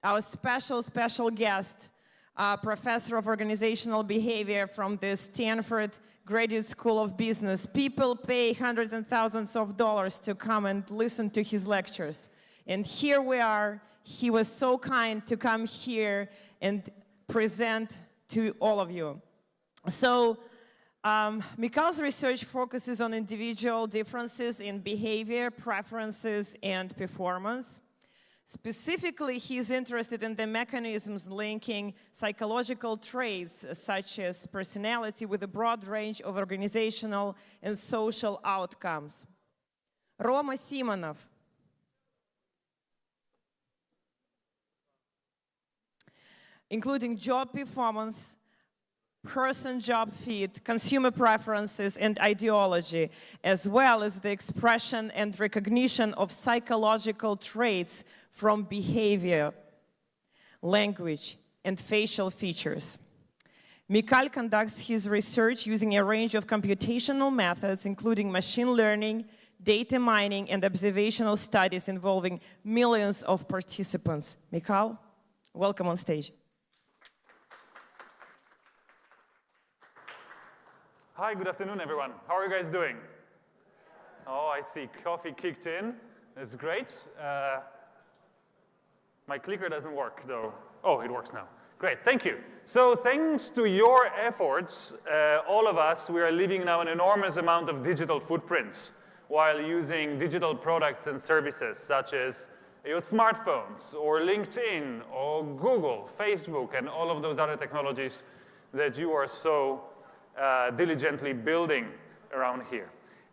our special guest, professor of organizational behavior from the Stanford Graduate School of Business. People pay hundreds and thousands of dollars to come and listen to his lectures. And here we are. He was so kind to come here and present to all of you. So, Mikhail's research focuses on individual differences in behavior, preferences, and performance. Specifically, he's interested in the mechanisms linking psychological traits such as personality with a broad range of organizational and social outcomes. Roma Simonov. Including job performance, person-job fit, consumer preferences, and ideology, as well as the expression and recognition of psychological traits from behavior, language, and facial features. Mikhail conducts his research using a range of computational methods, including machine learning, data mining, and observational studies involving millions of participants. Mikhail, welcome on stage. Hi, good afternoon, everyone. How are you guys doing? Oh, I see. Coffee kicked in. That's great. My clicker doesn't work, though. Oh, it works now. Great, thank you. So thanks to your efforts, all of us, we are leaving now an enormous amount of digital footprints while using digital products and services such as your smartphones or LinkedIn or Google, Facebook, and all of those other technologies that you are so diligently building around here.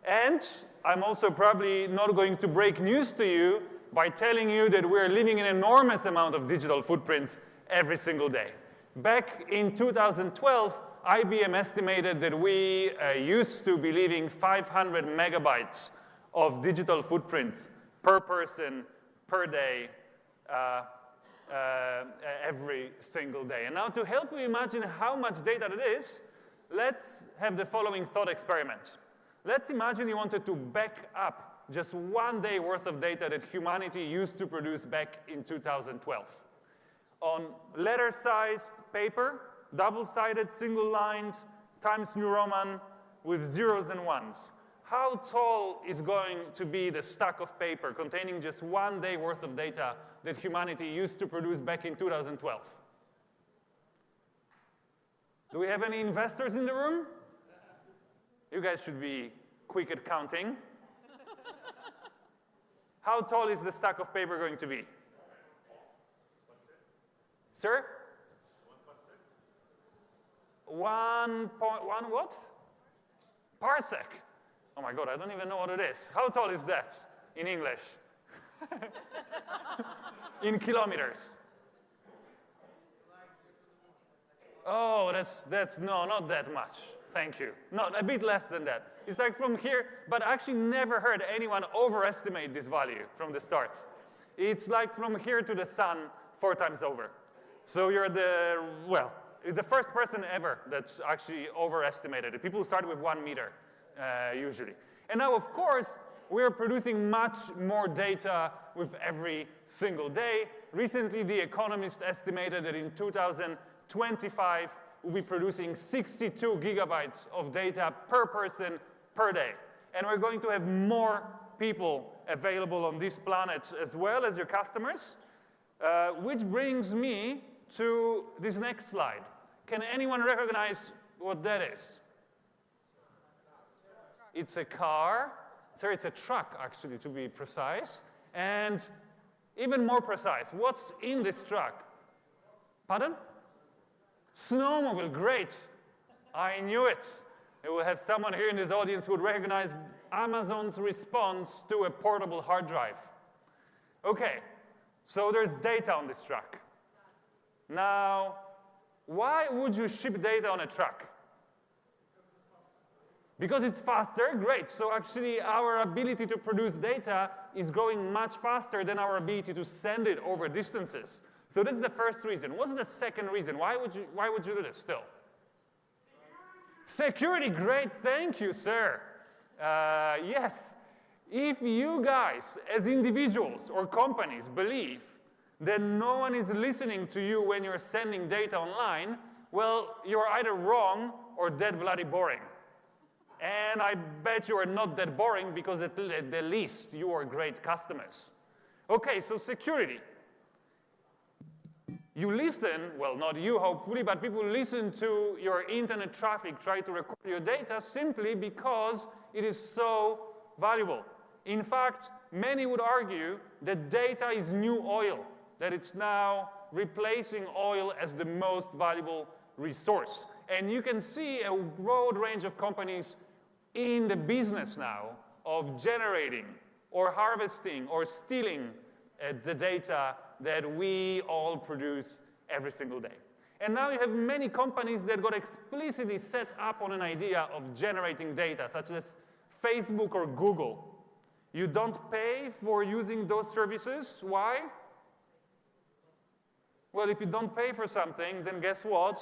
And I'm also probably not going to break news to you by telling you that we're leaving an enormous amount of digital footprints every single day. Back in 2012, IBM estimated that we used to be leaving 500 megabytes of digital footprints per person, per day, every single day. And now to help you imagine how much data it is, let's have the following thought experiment. Let's imagine you wanted to back up just 1 day worth of data that humanity used to produce back in 2012. On letter-sized paper, double-sided, single-lined, Times New Roman with zeros and ones. How tall is going to be the stack of paper containing just 1 day worth of data that humanity used to produce back in 2012? Do we have any investors in the room? You guys should be quick at counting. How tall is the stack of paper going to be? Sir? 1.1 what? Parsec. Oh my God, I don't even know what it is. How tall is that in English? In kilometers. Oh, that's no, not that much. Thank you. No, a bit less than that. It's like from here, but I actually never heard anyone overestimate this value from the start. It's like from here to the sun 4 times over. So you're the first person ever that's actually overestimated it. People start with 1 meter, usually. And now, of course, we're producing much more data with every single day. Recently, The Economist estimated that in 2025, we'll be producing 62 gigabytes of data per person per day. And we're going to have more people available on this planet as well as your customers, which brings me to this next slide. Can anyone recognize what that is? It's a car. Sorry, it's a truck, actually, to be precise. And even more precise, what's in this truck? Pardon? Snowmobile, great. I knew it. We will have someone here in this audience who would recognize Amazon's response to a portable hard drive. Okay, so there's data on this truck. Now, why would you ship data on a truck? Because it's faster, great. So actually, our ability to produce data is growing much faster than our ability to send it over distances. So that's the first reason. What's the second reason? Why would you do this still? Security, great, thank you, sir. Yes, if you guys, as individuals or companies, believe then no one is listening to you when you're sending data online, well, you're either wrong or dead bloody boring. And I bet you are not that boring because at the least you are great customers. Okay, so security. You listen, well, not you hopefully, but people listen to your internet traffic, try to record your data simply because it is so valuable. In fact, many would argue that data is new oil, that it's now replacing oil as the most valuable resource. And you can see a broad range of companies in the business now of generating or harvesting or stealing the data that we all produce every single day. And now you have many companies that got explicitly set up on an idea of generating data, such as Facebook or Google. You don't pay for using those services. Why? Well, if you don't pay for something, then guess what?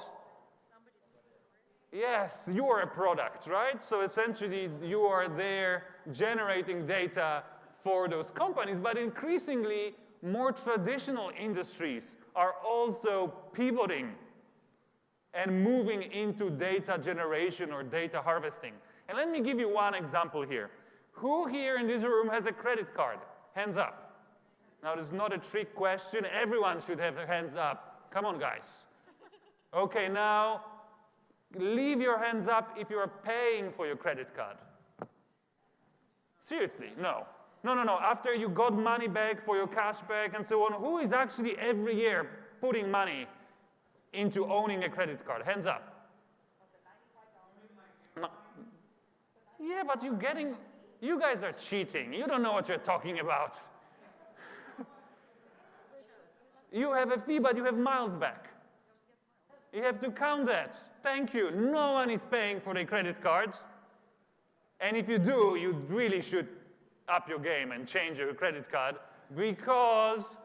Yes, you are a product, right? So essentially, you are there generating data for those companies, but increasingly, more traditional industries are also pivoting and moving into data generation or data harvesting. And let me give you one example here. Who here in this room has a credit card? Hands up. Now, this is not a trick question. Everyone should have their hands up. Come on, guys. Okay, now, leave your hands up if you're paying for your credit card. Seriously, no. No. After you got money back for your cash back and so on, who is actually every year putting money into owning a credit card? Hands up. No. Yeah, but you guys are cheating. You don't know what you're talking about. You have a fee, but you have miles back. You have to count that. Thank you. No one is paying for their credit cards. And if you do, you really should up your game and change your credit card, because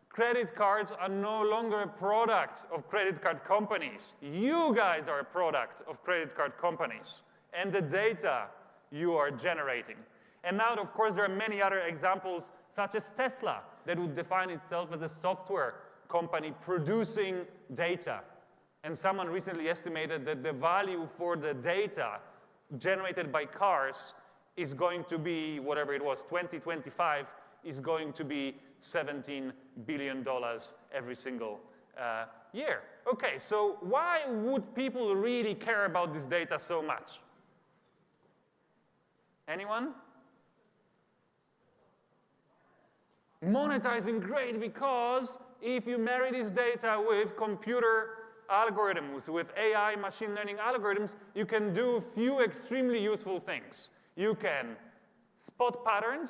credit cards are no longer a product of credit card companies. You guys are a product of credit card companies and the data you are generating. And now, of course, there are many other examples, such as Tesla, that would define itself as a software company producing data. And someone recently estimated that the value for the data generated by cars is going to be, whatever it was, 2025, is going to be $17 billion every single year. Okay, so why would people really care about this data so much? Anyone? Monetizing, great, because if you marry this data with computer algorithms, with AI machine learning algorithms, you can do a few extremely useful things. You can spot patterns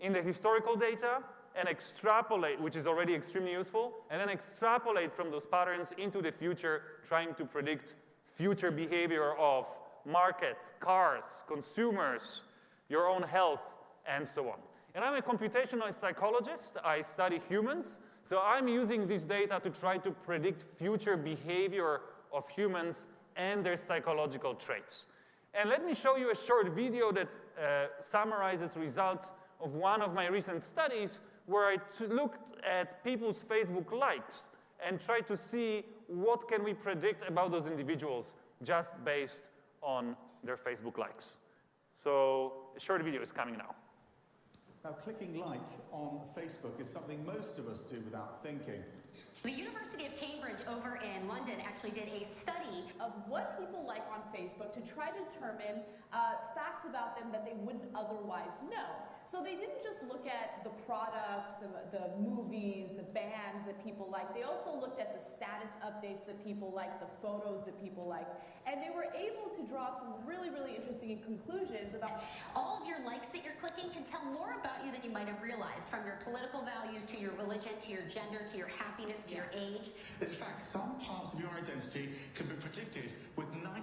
in the historical data and extrapolate, which is already extremely useful, and then extrapolate from those patterns into the future, trying to predict future behavior of markets, cars, consumers, your own health, and so on. And I'm a computational psychologist. I study humans. So I'm using this data to try to predict future behavior of humans and their psychological traits. And let me show you a short video that summarizes results of one of my recent studies where I looked at people's Facebook likes and tried to see what can we predict about those individuals just based on their Facebook likes. So a short video is coming now. Now, clicking like on Facebook is something most of us do without thinking. The University of Cambridge over in London actually did a study of what people like on Facebook to try to determine facts about them that they wouldn't otherwise know. So they didn't just look at the products, the movies, the bands that people like. They also looked at the status updates that people liked, the photos that people liked, and they were able to draw some really, really interesting conclusions about all of your likes that you're clicking can tell more about you than you might have realized, from your political values to your religion to your gender to your happiness to your age. In fact, some parts of your identity can be predicted with 95%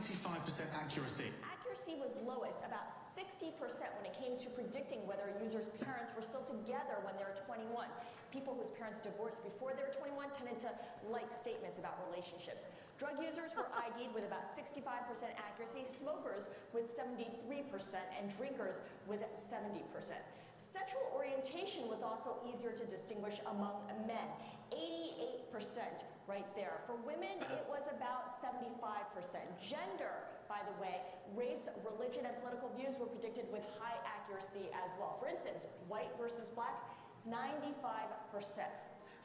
accuracy. Accuracy was lowest, about 60% when it came to predicting whether a user's parents were still together when they were 21. People whose parents divorced before they were 21 tended to like statements about relationships. Drug users were ID'd with about 65% accuracy, smokers with 73%, and drinkers with 70%. Sexual orientation was also easier to distinguish among men. 88% right there. For women, it was about 75%. Gender, by the way, race, religion, and political views were predicted with high accuracy as well. For instance, white versus black, 95%.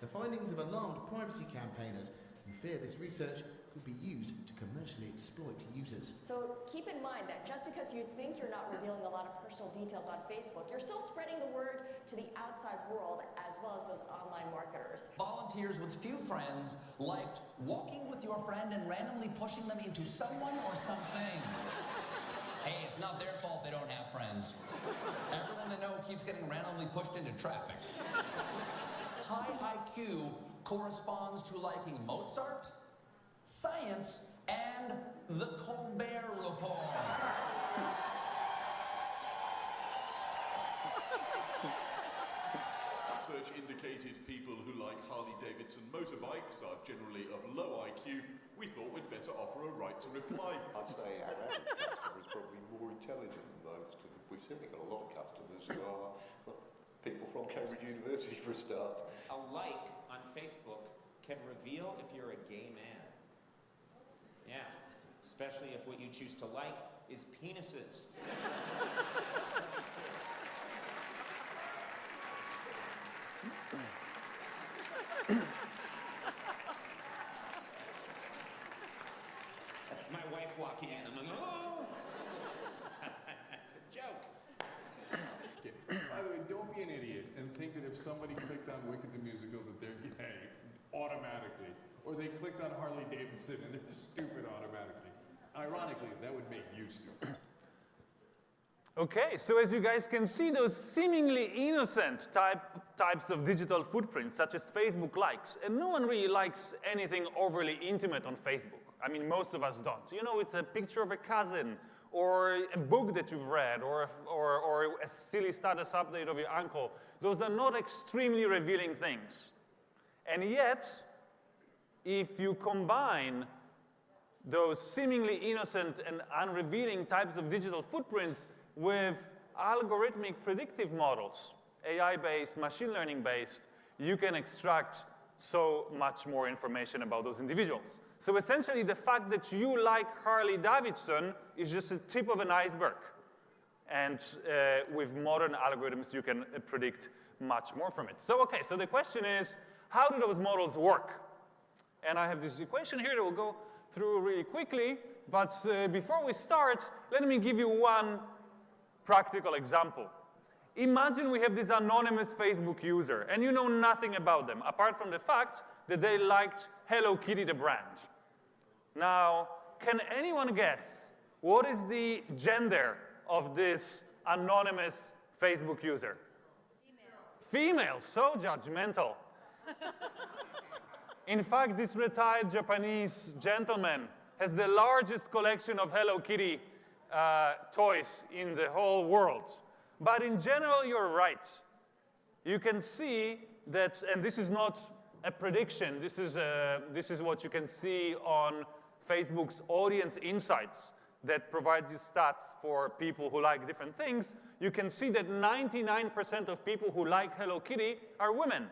The findings have alarmed privacy campaigners who fear this research could be used to commercially exploit users. So keep in mind that just because you think you're not revealing a lot of personal details on Facebook, you're still spreading the word to the outside world as well as those online marketers. Volunteers with few friends liked walking with your friend and randomly pushing them into someone or something. Hey, it's not their fault they don't have friends. Everyone they know keeps getting randomly pushed into traffic. High IQ corresponds to liking Mozart, science, and the Colbert Report. Research indicated people who like Harley-Davidson motorbikes are generally of low IQ. We thought we'd better offer a right to reply. I'd say our average customer is probably more intelligent than most. And we've certainly got a lot of customers who are, well, people from Cambridge University for a start. A like on Facebook can reveal if you're a gay man. Yeah, especially if what you choose to like is penises. That's my wife walking in. I'm like, oh! It's a joke. By the way, don't be an idiot and think that if somebody clicked on Wicked the Musical that they're gay automatically, or they clicked on Harley Davidson and they're stupid automatically. Ironically, that would make you stupid. Okay, so as you guys can see, those seemingly innocent types of digital footprints, such as Facebook likes, and no one really likes anything overly intimate on Facebook. I mean, most of us don't. You know, it's a picture of a cousin, or a book that you've read, or a silly status update of your uncle. Those are not extremely revealing things. And yet, if you combine those seemingly innocent and unrevealing types of digital footprints with algorithmic predictive models, AI-based, machine learning-based, you can extract so much more information about those individuals. So essentially, the fact that you like Harley Davidson is just a tip of an iceberg. And with modern algorithms, you can predict much more from it. So okay, so the question is, how do those models work? And I have this equation here that we'll go through really quickly. But before we start, let me give you one practical example. Imagine we have this anonymous Facebook user, and you know nothing about them, apart from the fact that they liked Hello Kitty, the brand. Now, can anyone guess what is the gender of this anonymous Facebook user? Female. Female, so judgmental. In fact, this retired Japanese gentleman has the largest collection of Hello Kitty toys in the whole world. But in general, you're right. You can see that, and this is not a prediction, this is what you can see on Facebook's audience insights that provides you stats for people who like different things. You can see that 99% of people who like Hello Kitty are women.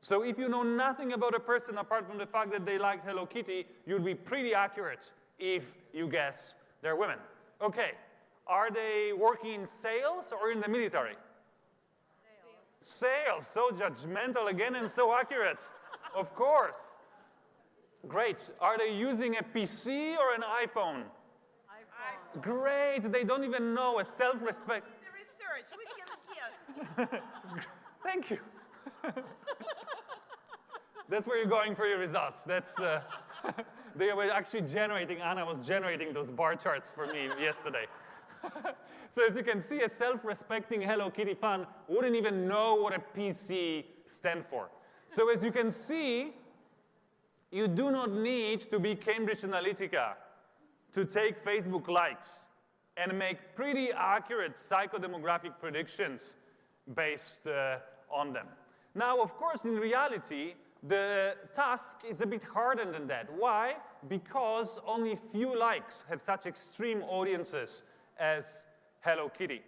So if you know nothing about a person apart from the fact that they like Hello Kitty, you'll be pretty accurate if you guess they're women. Okay, are they working in sales or in the military? Sales, so judgmental again and so accurate. Of course. Great. Are they using a PC or an iPhone? iPhone. Great. They don't even know a self-respect. The research, we can guess. Thank you. That's where you're going for your results. That's, they were actually generating, Anna was generating those bar charts for me yesterday. So as you can see, a self-respecting Hello Kitty fan wouldn't even know what a PC stands for. So as you can see, you do not need to be Cambridge Analytica to take Facebook likes and make pretty accurate psychodemographic predictions based on them. Now, of course, in reality, the task is a bit harder than that. Why? Because only few likes have such extreme audiences as Hello Kitty.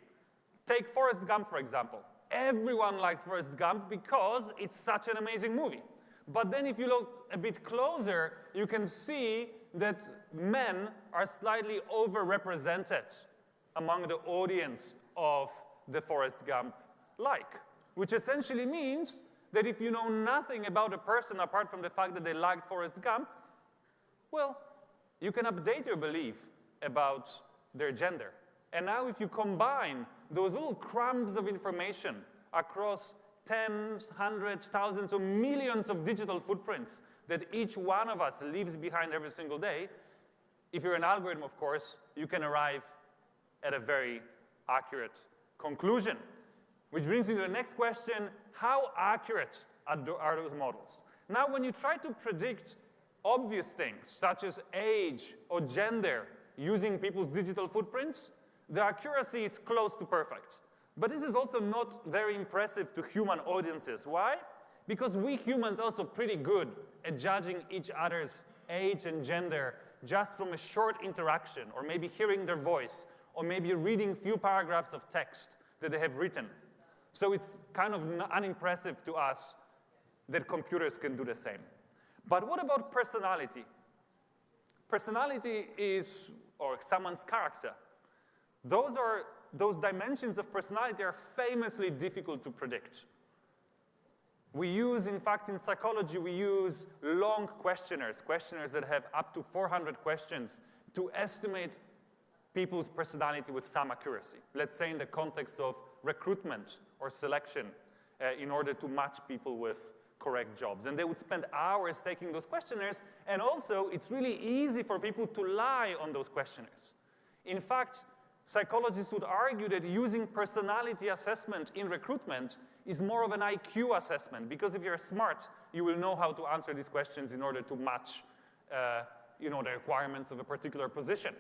Take Forrest Gump, for example. Everyone likes Forrest Gump because it's such an amazing movie. But then if you look a bit closer, you can see that men are slightly overrepresented among the audience of the Forrest Gump like, which essentially means that if you know nothing about a person apart from the fact that they liked Forrest Gump, well, you can update your belief about their gender. And now if you combine those little crumbs of information across tens, hundreds, thousands, or millions of digital footprints that each one of us leaves behind every single day, if you're an algorithm, of course, you can arrive at a very accurate conclusion. Which brings me to the next question: how accurate are those models? Now, when you try to predict obvious things, such as age or gender, using people's digital footprints, the accuracy is close to perfect. But this is also not very impressive to human audiences. Why? Because we humans are also pretty good at judging each other's age and gender just from a short interaction, or maybe hearing their voice, or maybe reading few paragraphs of text that they have written. So it's kind of unimpressive to us that computers can do the same. But what about personality? Personality is, or someone's character. Those dimensions of personality are famously difficult to predict. We use, in fact, in psychology, we use long questionnaires that have up to 400 questions to estimate people's personality with some accuracy. Let's say in the context of recruitment or selection in order to match people with correct jobs. And they would spend hours taking those questionnaires, and also it's really easy for people to lie on those questionnaires. In fact, psychologists would argue that using personality assessment in recruitment is more of an IQ assessment, because if you're smart, you will know how to answer these questions in order to match the requirements of a particular position.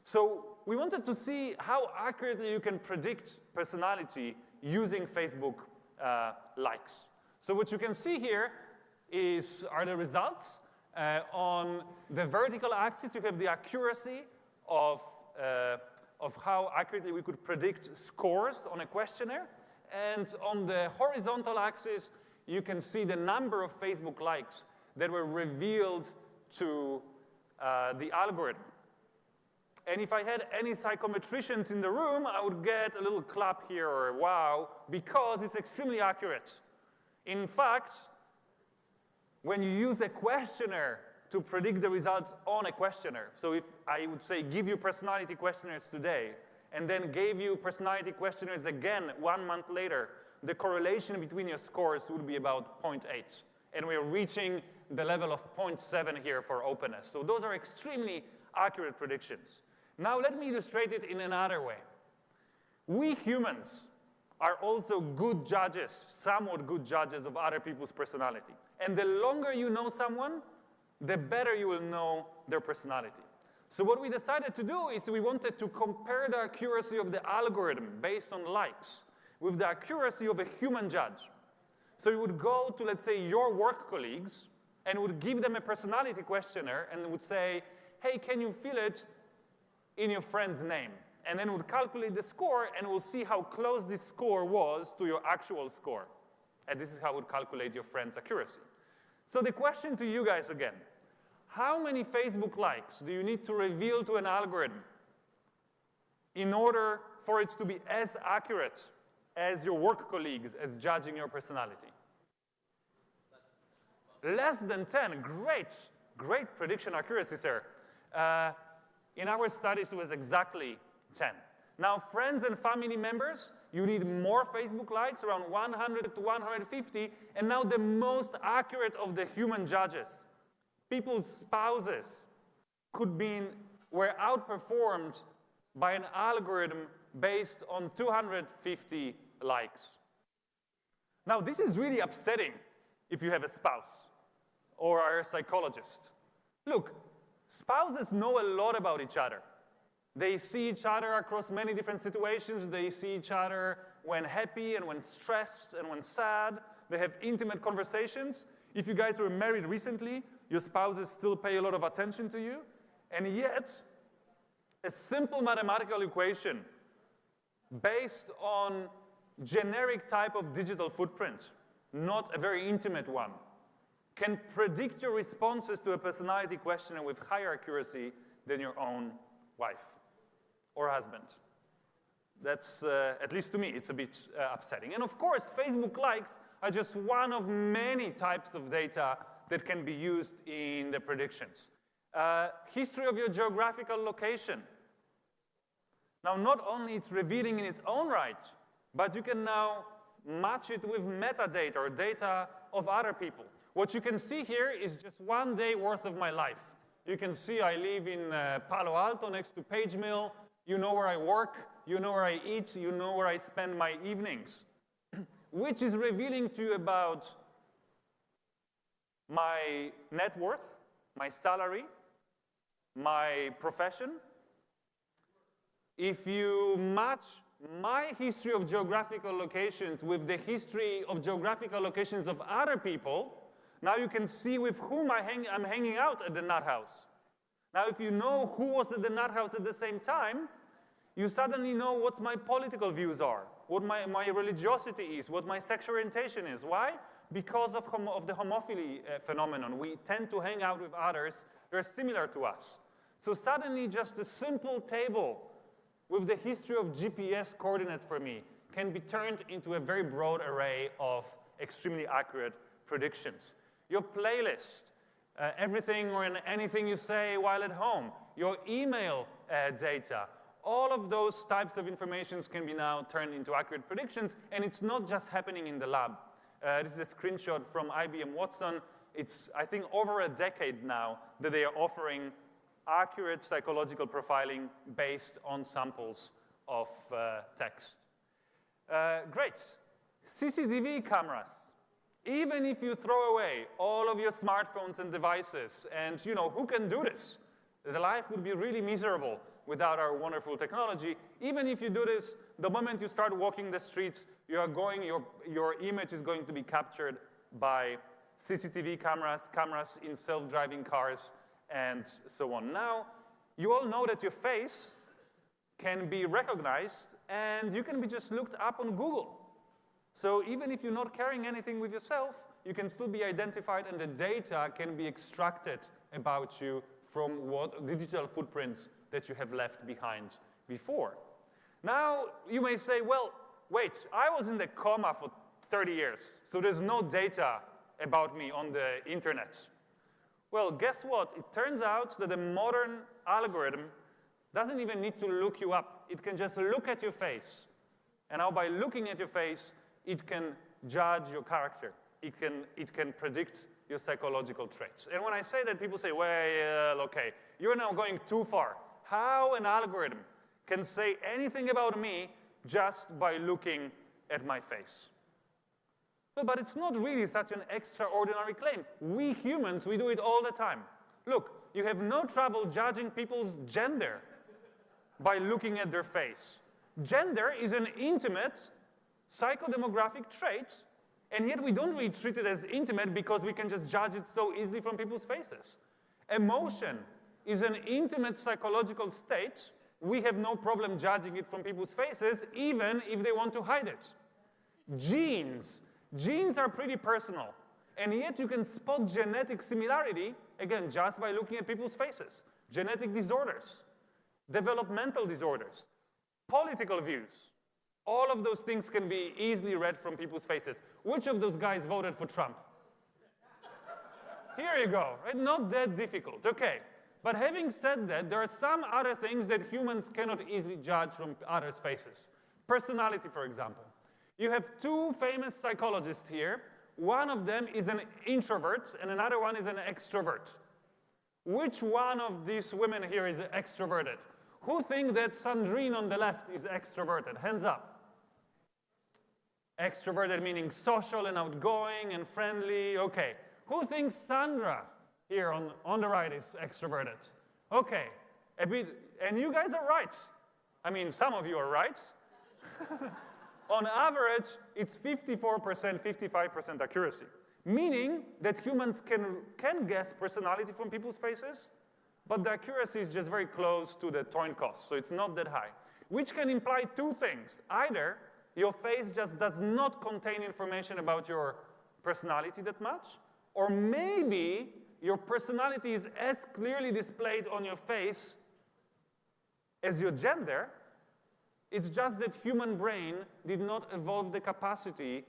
So we wanted to see how accurately you can predict personality using Facebook likes. So what you can see here are the results. On the vertical axis, you have the accuracy of how accurately we could predict scores on a questionnaire. And on the horizontal axis, you can see the number of Facebook likes that were revealed to the algorithm. And if I had any psychometricians in the room, I would get a little clap here or a wow, because it's extremely accurate. In fact, when you use a questionnaire to predict the results on a questionnaire, so if I would say give you personality questionnaires today, and then gave you personality questionnaires again 1 month later, the correlation between your scores would be about 0.8. And we're reaching the level of 0.7 here for openness. So those are extremely accurate predictions. Now let me illustrate it in another way. We humans are also good judges, somewhat good judges of other people's personality. And the longer you know someone, the better you will know their personality. So what we decided to do is we wanted to compare the accuracy of the algorithm based on likes with the accuracy of a human judge. So we would go to, let's say, your work colleagues and would give them a personality questionnaire and would say, hey, can you fill it in your friend's name? And then we'll calculate the score, and we'll see how close this score was to your actual score. And this is how we'll calculate your friend's accuracy. So the question to you guys again, how many Facebook likes do you need to reveal to an algorithm in order for it to be as accurate as your work colleagues at judging your personality? Less than 10. Great prediction accuracy, sir. In our studies, it was exactly 10. Now, friends and family members, you need more Facebook likes, around 100 to 150. And now the most accurate of the human judges, people's spouses, were outperformed by an algorithm based on 250 likes. Now, this is really upsetting if you have a spouse or are a psychologist. Look, spouses know a lot about each other. They see each other across many different situations. They see each other when happy and when stressed and when sad. They have intimate conversations. If you guys were married recently, your spouses still pay a lot of attention to you. And yet, a simple mathematical equation based on generic type of digital footprint, not a very intimate one, can predict your responses to a personality questionnaire with higher accuracy than your own wife or husband. That's, at least to me, it's a bit upsetting. And of course, Facebook likes are just one of many types of data that can be used in the predictions. History of your geographical location. Now, not only it's revealing in its own right, but you can now match it with metadata or data of other people. What you can see here is just 1 day worth of my life. You can see I live in Palo Alto next to Page Mill. You know where I work, you know where I eat, you know where I spend my evenings, which is revealing to you about my net worth, my salary, my profession. If you match my history of geographical locations with the history of geographical locations of other people, now you can see with whom I'm hanging out at the nut house. Now, if you know who was at the nut house at the same time, you suddenly know what my political views are, what my religiosity is, what my sexual orientation is. Why? Because of the homophily phenomenon. We tend to hang out with others that are similar to us. So suddenly, just a simple table with the history of GPS coordinates for me can be turned into a very broad array of extremely accurate predictions. Your playlist, everything or anything you say while at home, your email data, all of those types of informations can be now turned into accurate predictions, and it's not just happening in the lab. This is a screenshot from IBM Watson. It's, I think, over a decade now that they are offering accurate psychological profiling based on samples of text. Great. CCTV cameras. Even if you throw away all of your smartphones and devices, and you know, who can do this? The life would be really miserable without our wonderful technology. Even if you do this, the moment you start walking the streets, your image is going to be captured by CCTV cameras, cameras in self-driving cars, and so on. Now, you all know that your face can be recognized, and you can be just looked up on Google. So even if you're not carrying anything with yourself, you can still be identified, and the data can be extracted about you from what digital footprints that you have left behind before. Now, you may say, well, wait, I was in the coma for 30 years, so there's no data about me on the internet. Well, guess what? It turns out that a modern algorithm doesn't even need to look you up. It can just look at your face. And now by looking at your face, it can judge your character. It can predict your psychological traits. And when I say that, people say, well, okay, you're now going too far. How an algorithm can say anything about me just by looking at my face? Well, but it's not really such an extraordinary claim. We humans, we do it all the time. Look, you have no trouble judging people's gender by looking at their face. Gender is an intimate psychodemographic trait, and yet we don't really treat it as intimate because we can just judge it so easily from people's faces. Emotion is an intimate psychological state. We have no problem judging it from people's faces, even if they want to hide it. Genes are pretty personal, and yet you can spot genetic similarity, again, just by looking at people's faces. Genetic disorders, developmental disorders, political views. All of those things can be easily read from people's faces. Which of those guys voted for Trump? Here you go, right? Not that difficult, okay. But having said that, there are some other things that humans cannot easily judge from others' faces. Personality, for example. You have two famous psychologists here. One of them is an introvert, and another one is an extrovert. Which one of these women here is extroverted? Who think that Sandrine on the left is extroverted? Hands up. Extroverted meaning social and outgoing and friendly. Okay. Who thinks Sandra here on the right is extroverted? Okay. A bit, and you guys are right. I mean, some of you are right. On average, it's 54%, 55% accuracy, meaning that humans can guess personality from people's faces, but the accuracy is just very close to the coin cost, so it's not that high, which can imply two things. Either your face just does not contain information about your personality that much, Or maybe your personality is as clearly displayed on your face as your gender. It's just that human brain did not evolve the capacity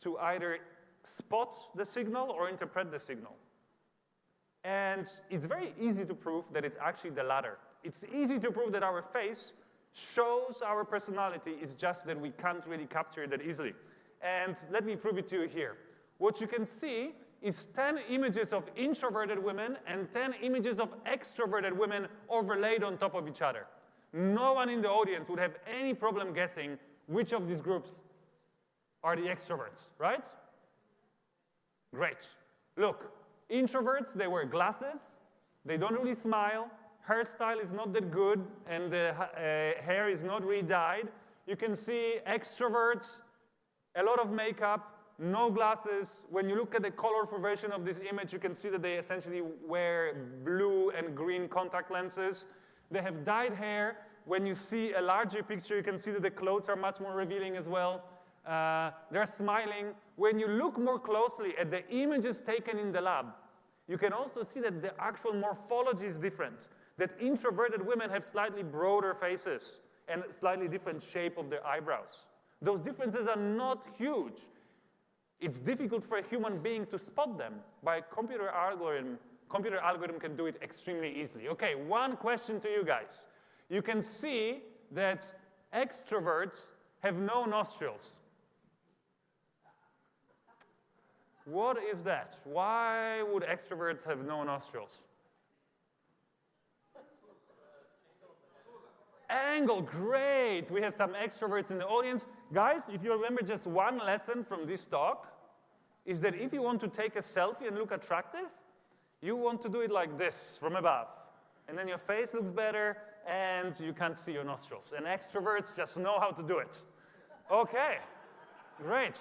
to either spot the signal or interpret the signal. And it's very easy to prove that it's actually the latter. It's easy to prove that our face shows our personality. It's just that we can't really capture it that easily. And let me prove it to you here. What you can see is 10 images of introverted women and 10 images of extroverted women overlaid on top of each other. No one in the audience would have any problem guessing which of these groups are the extroverts, right? Great. Look, introverts, they wear glasses, they don't really smile, hairstyle is not that good, and the hair is not really dyed. You can see extroverts, a lot of makeup, no glasses. When you look at the colorful version of this image, you can see that they essentially wear blue and green contact lenses. They have dyed hair. When you see a larger picture, you can see that the clothes are much more revealing as well. They're smiling. When you look more closely at the images taken in the lab, you can also see that the actual morphology is different, that introverted women have slightly broader faces and slightly different shape of their eyebrows. Those differences are not huge. It's difficult for a human being to spot them. By a computer algorithm can do it extremely easily. Okay, one question to you guys. You can see that extroverts have no nostrils. What is that? Why would extroverts have no nostrils? Angle, great. We have some extroverts in the audience. Guys, if you remember just one lesson from this talk, is that if you want to take a selfie and look attractive, you want to do it like this, from above. And then your face looks better, and you can't see your nostrils. And extroverts just know how to do it. Okay, great.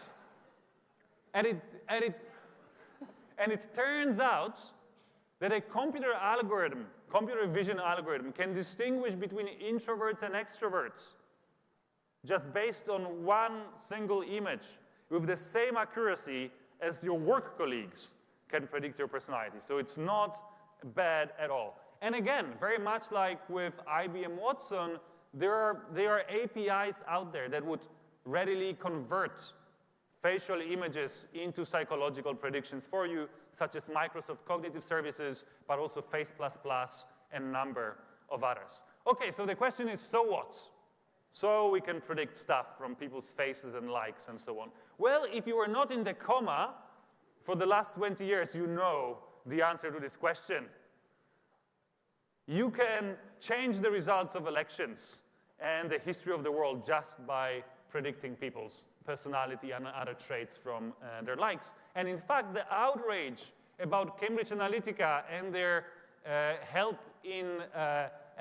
And it turns out that a computer vision algorithm can distinguish between introverts and extroverts just based on one single image with the same accuracy as your work colleagues can predict your personality. So it's not bad at all. And again, very much like with IBM Watson, there are APIs out there that would readily convert facial images into psychological predictions for you, such as Microsoft Cognitive Services, but also Face++ and a number of others. Okay, so the question is, so what? So we can predict stuff from people's faces and likes and so on. Well, if you were not in the coma for the last 20 years, you know the answer to this question. You can change the results of elections and the history of the world just by predicting people's personality and other traits from their likes. And in fact, the outrage about Cambridge Analytica and their help in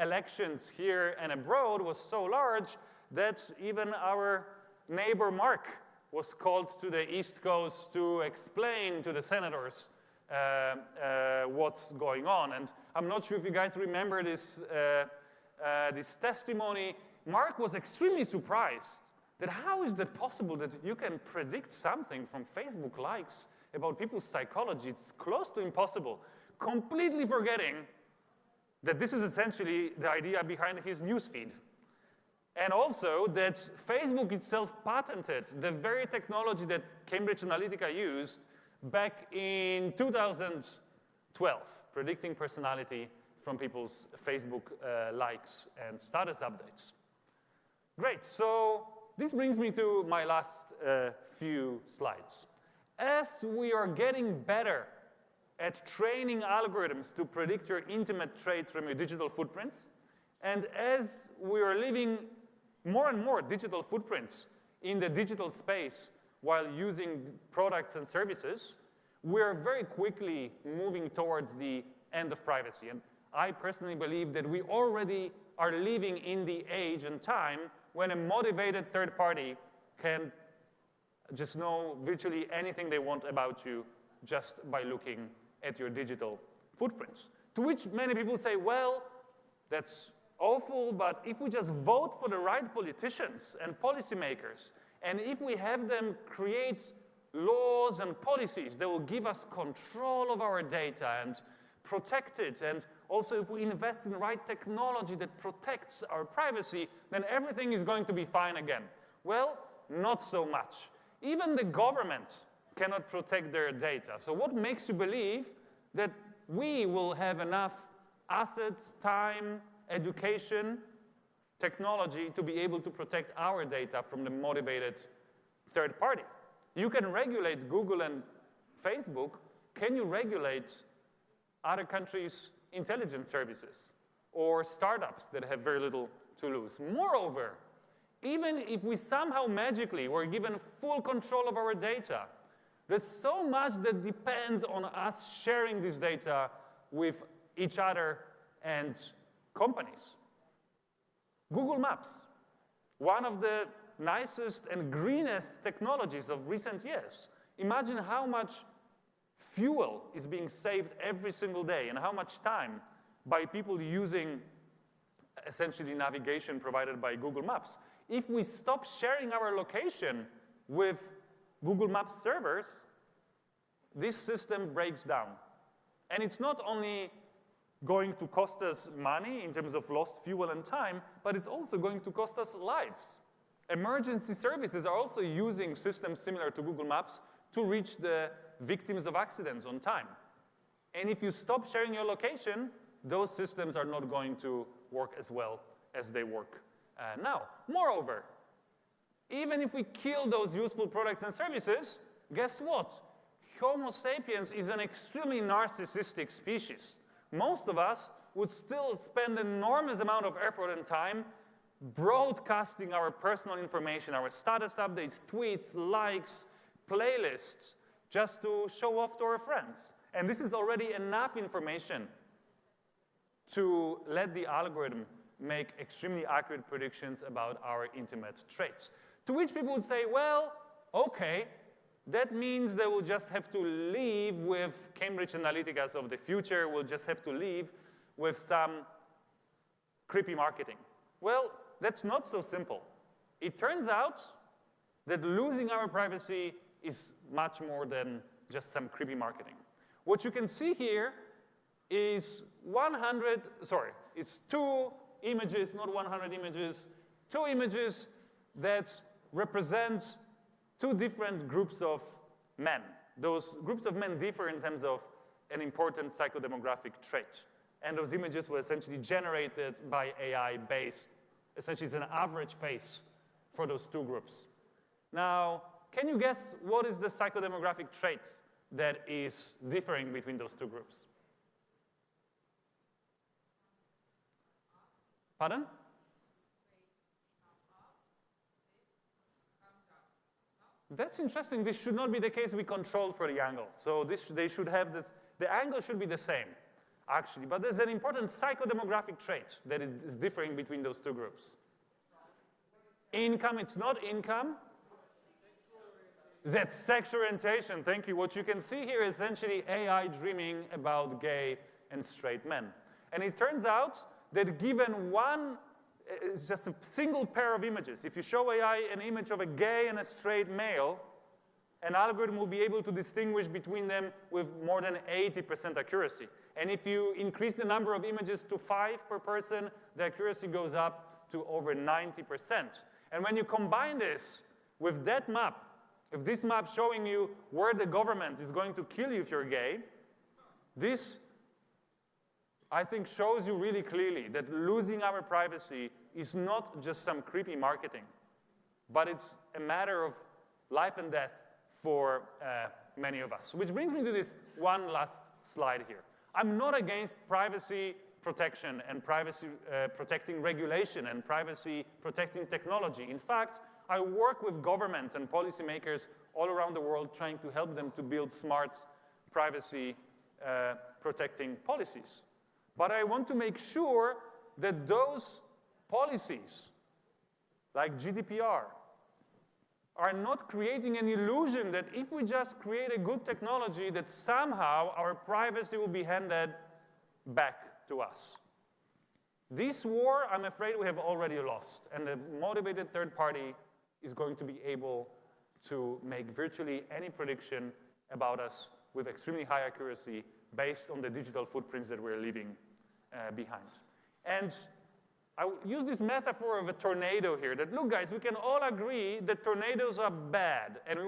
elections here and abroad was so large that even our neighbor Mark was called to the East Coast to explain to the senators what's going on. And I'm not sure if you guys remember this testimony. Mark was extremely surprised that how is that possible that you can predict something from Facebook likes about people's psychology? It's close to impossible, completely forgetting that this is essentially the idea behind his newsfeed. And also that Facebook itself patented the very technology that Cambridge Analytica used back in 2012, predicting personality from people's Facebook likes and status updates. Great, so this brings me to my last few slides. As we are getting better at training algorithms to predict your intimate traits from your digital footprints, and as we are living more and more digital footprints in the digital space while using products and services, we're very quickly moving towards the end of privacy. And I personally believe that we already are living in the age and time when a motivated third party can just know virtually anything they want about you just by looking at your digital footprints. To which many people say, well, that's awful, but if we just vote for the right politicians and policymakers, and if we have them create laws and policies that will give us control of our data and protect it, and also if we invest in the right technology that protects our privacy, then everything is going to be fine again. Well, not so much. Even the government cannot protect their data. So what makes you believe that we will have enough assets, time, education, technology to be able to protect our data from the motivated third party? You can regulate Google and Facebook. Can you regulate other countries' intelligence services or startups that have very little to lose? Moreover, even if we somehow magically were given full control of our data, there's so much that depends on us sharing this data with each other and companies. Google Maps, one of the nicest and greenest technologies of recent years. Imagine how much fuel is being saved every single day and how much time by people using essentially navigation provided by Google Maps. If we stop sharing our location with Google Maps servers, this system breaks down. And it's not only going to cost us money in terms of lost fuel and time, but it's also going to cost us lives. Emergency services are also using systems similar to Google Maps to reach the victims of accidents on time. And if you stop sharing your location, those systems are not going to work as well as they work now. Moreover, even if we kill those useful products and services, guess what? Homo sapiens is an extremely narcissistic species. Most of us would still spend an enormous amount of effort and time broadcasting our personal information, our status updates, tweets, likes, playlists, just to show off to our friends. And this is already enough information to let the algorithm make extremely accurate predictions about our intimate traits. To which people would say, well, okay, that means they will just have to live with Cambridge Analytica's of the future. We'll just have to live with some creepy marketing. Well, that's not so simple. It turns out that losing our privacy is much more than just some creepy marketing. What you can see here is it's 2 images, not 100 images, 2 images that represent 2 different groups of men. Those groups of men differ in terms of an important psychodemographic trait. And those images were essentially generated by AI based. Essentially, it's an average face for those 2 groups. Now, can you guess what is the psychodemographic trait that is differing between those 2 groups? Pardon? That's interesting. This should not be the case. We control for the angle. So they should have this. The angle should be the same, actually. But there's an important psychodemographic trait that is differing between those 2 groups. Income, it's not income. That's sexual orientation. Thank you. What you can see here is essentially AI dreaming about gay and straight men. And it turns out that given it's just a single pair of images. If you show AI an image of a gay and a straight male, an algorithm will be able to distinguish between them with more than 80% accuracy. And if you increase the number of images to 5 per person, the accuracy goes up to over 90%. And when you combine this with that map, if this map showing you where the government is going to kill you if you're gay, this, I think, shows you really clearly that losing our privacy is not just some creepy marketing, but it's a matter of life and death for many of us. Which brings me to this one last slide here. I'm not against privacy protection and privacy protecting regulation and privacy protecting technology. In fact, I work with governments and policymakers all around the world trying to help them to build smart privacy protecting policies. But I want to make sure that those policies, like GDPR, are not creating an illusion that if we just create a good technology, that somehow our privacy will be handed back to us. This war, I'm afraid we have already lost, and the motivated third party is going to be able to make virtually any prediction about us with extremely high accuracy based on the digital footprints that we're leaving behind. And I use this metaphor of a tornado here, that look guys, we can all agree that tornadoes are bad, and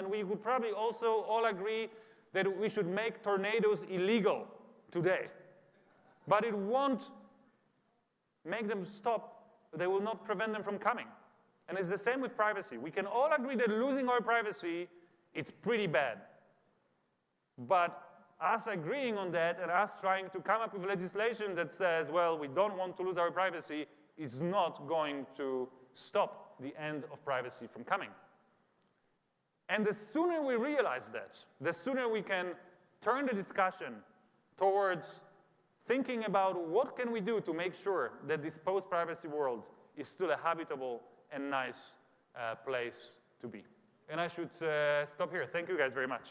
we would probably also all agree that we should make tornadoes illegal today. But it won't make them stop. They will not prevent them from coming. And it's the same with privacy. We can all agree that losing our privacy, it's pretty bad. But us agreeing on that and us trying to come up with legislation that says, well, we don't want to lose our privacy, is not going to stop the end of privacy from coming. And the sooner we realize that, the sooner we can turn the discussion towards thinking about what can we do to make sure that this post-privacy world is still a habitable and nice place to be. And I should stop here. Thank you guys very much.